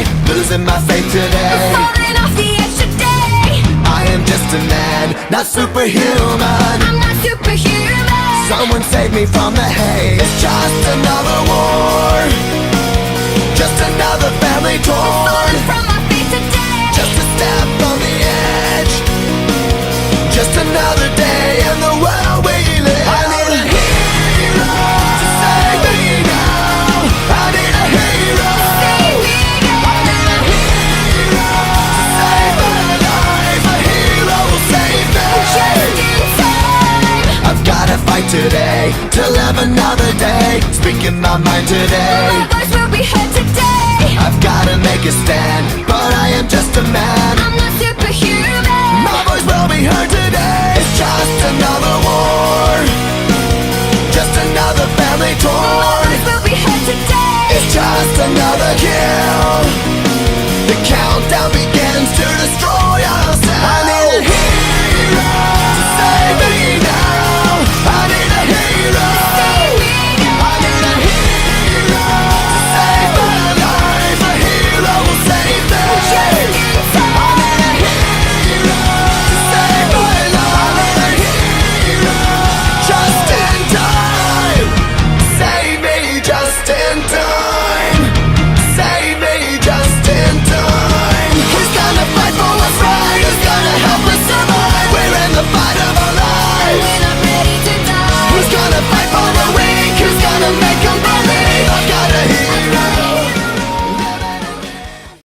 day, losing my faith today. Falling off the edge today. I am just a man, not superhuman. I'm not superhuman. Someone save me from the hate. It's just another war, just another family torn. Falling from my feet today. Just a step on the edge, just another day in the world we live. I need a hero to save me now. I need a hero. Save me I need a hero to save my life. A hero will save me. just in time. I've gotta fight today to live another day, speaking my mind today. My voice will be heard today. I've gotta make a stand, but I am just a man. I'm not superhuman. My voice will be heard today. It's just another war, just another family My torn. voice will be heard today. It's just another kill. The countdown begins to destroy